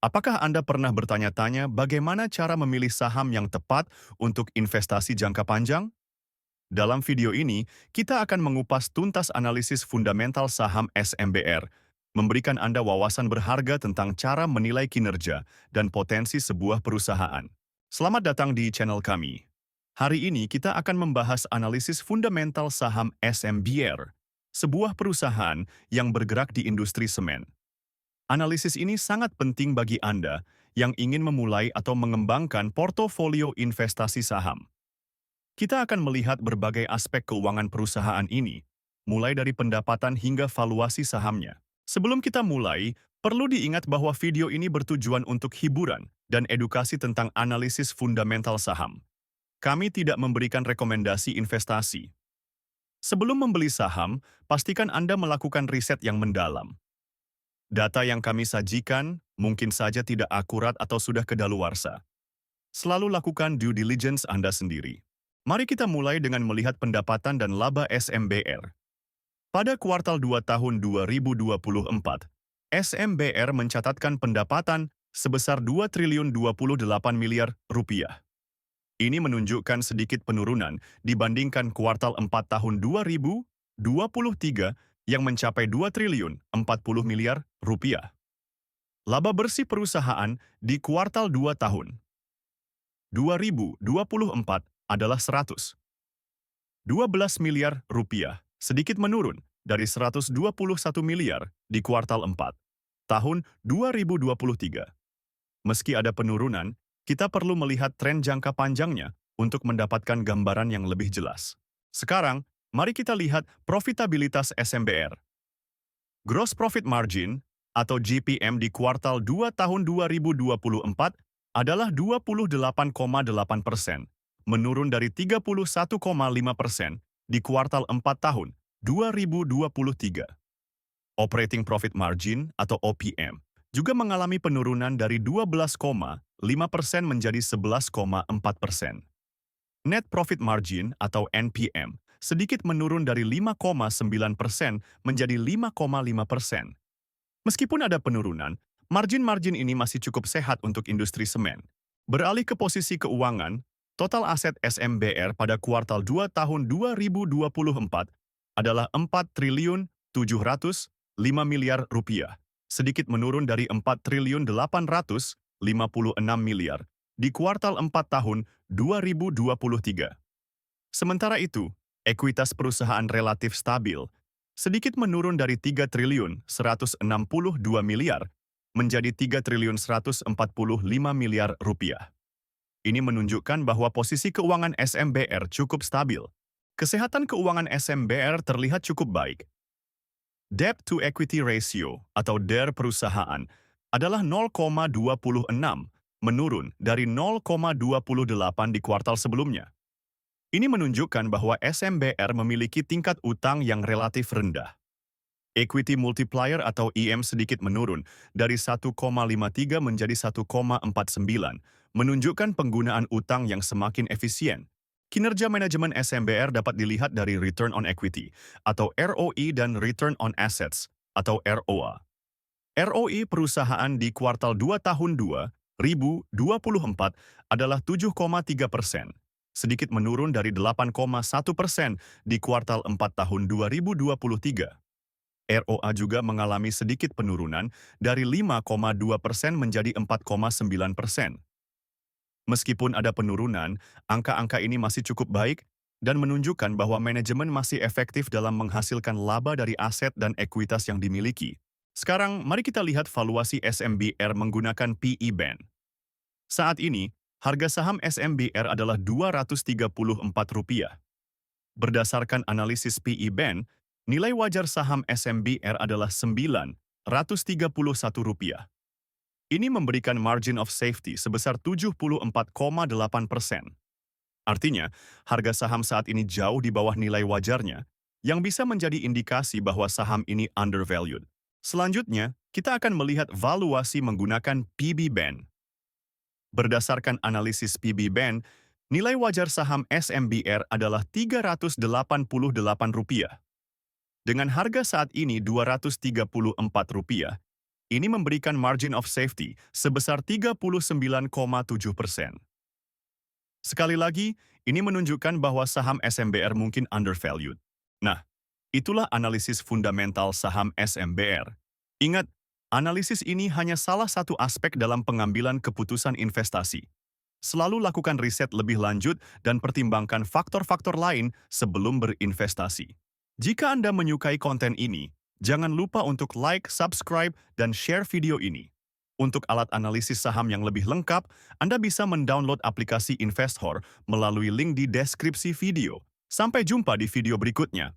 Apakah Anda pernah bertanya-tanya bagaimana cara memilih saham yang tepat untuk investasi jangka panjang? Dalam video ini, kita akan mengupas tuntas analisis fundamental saham SMBR, memberikan Anda wawasan berharga tentang cara menilai kinerja dan potensi sebuah perusahaan. Selamat datang di channel kami. Hari ini kita akan membahas analisis fundamental saham SMBR, sebuah perusahaan yang bergerak di industri semen. Analisis ini sangat penting bagi Anda yang ingin memulai atau mengembangkan portofolio investasi saham. Kita akan melihat berbagai aspek keuangan perusahaan ini, mulai dari pendapatan hingga valuasi sahamnya. Sebelum kita mulai, perlu diingat bahwa video ini bertujuan untuk hiburan dan edukasi tentang analisis fundamental saham. Kami tidak memberikan rekomendasi investasi. Sebelum membeli saham, pastikan Anda melakukan riset yang mendalam. Data yang kami sajikan mungkin saja tidak akurat atau sudah kedaluarsa. Selalu lakukan due diligence Anda sendiri. Mari kita mulai dengan melihat pendapatan dan laba SMBR. Pada kuartal 2 tahun 2024, SMBR mencatatkan pendapatan sebesar 2 triliun 28 miliar rupiah. Ini menunjukkan sedikit penurunan dibandingkan kuartal 4 tahun 2023 yang mencapai 2 triliun 40 miliar rupiah. Laba bersih perusahaan di kuartal 2 tahun 2024 adalah 112 miliar rupiah, sedikit menurun dari 121 miliar di kuartal 4 tahun 2023. Meski ada penurunan, kita perlu melihat tren jangka panjangnya untuk mendapatkan gambaran yang lebih jelas. Sekarang, mari kita lihat profitabilitas SMBR. Gross Profit Margin atau GPM di kuartal 2 tahun 2024 adalah 28,8%, menurun dari 31,5% di kuartal 4 tahun 2023. Operating Profit Margin atau OPM juga mengalami penurunan dari 12,5% menjadi 11,4%. Net Profit Margin atau NPM sedikit menurun dari 5,9% menjadi 5,5%. Meskipun ada penurunan, margin-margin ini masih cukup sehat untuk industri semen. Beralih ke posisi keuangan, total aset SMBR pada kuartal 2 tahun 2024 adalah 4 triliun 705 miliar rupiah, sedikit menurun dari 4 triliun 856 miliar di kuartal 4 tahun 2023. Sementara itu, ekuitas perusahaan relatif stabil, sedikit menurun dari 3 triliun 162 miliar menjadi 3 triliun 145 miliar rupiah. Ini menunjukkan bahwa posisi keuangan SMBR cukup stabil. Kesehatan keuangan SMBR terlihat cukup baik. Debt to Equity Ratio atau DER perusahaan adalah 0,26, menurun dari 0,28 di kuartal sebelumnya. Ini menunjukkan bahwa SMBR memiliki tingkat utang yang relatif rendah. Equity multiplier atau EM sedikit menurun dari 1,53 menjadi 1,49, menunjukkan penggunaan utang yang semakin efisien. Kinerja manajemen SMBR dapat dilihat dari Return on Equity atau ROE dan Return on Assets atau ROA. ROE perusahaan di kuartal 2 tahun 2024 adalah 7,3%, sedikit menurun dari 8,1% di kuartal 4 tahun 2023. ROA juga mengalami sedikit penurunan dari 5,2% menjadi 4,9%. Meskipun ada penurunan, angka-angka ini masih cukup baik dan menunjukkan bahwa manajemen masih efektif dalam menghasilkan laba dari aset dan ekuitas yang dimiliki. Sekarang, mari kita lihat valuasi SMBR menggunakan PE Band. Saat ini, harga saham SMBR adalah Rp234. Berdasarkan analisis PE Band, nilai wajar saham SMBR adalah Rp931. Ini memberikan margin of safety sebesar 74,8%. Artinya, harga saham saat ini jauh di bawah nilai wajarnya, yang bisa menjadi indikasi bahwa saham ini undervalued. Selanjutnya, kita akan melihat valuasi menggunakan PB Band. Berdasarkan analisis PB Band, nilai wajar saham SMBR adalah Rp388. Dengan harga saat ini Rp234, ini memberikan margin of safety sebesar 39,7%. Sekali lagi, ini menunjukkan bahwa saham SMBR mungkin undervalued. Nah, itulah analisis fundamental saham SMBR. Ingat, analisis ini hanya salah satu aspek dalam pengambilan keputusan investasi. Selalu lakukan riset lebih lanjut dan pertimbangkan faktor-faktor lain sebelum berinvestasi. Jika Anda menyukai konten ini, jangan lupa untuk like, subscribe, dan share video ini. Untuk alat analisis saham yang lebih lengkap, Anda bisa mendownload aplikasi Investor melalui link di deskripsi video. Sampai jumpa di video berikutnya.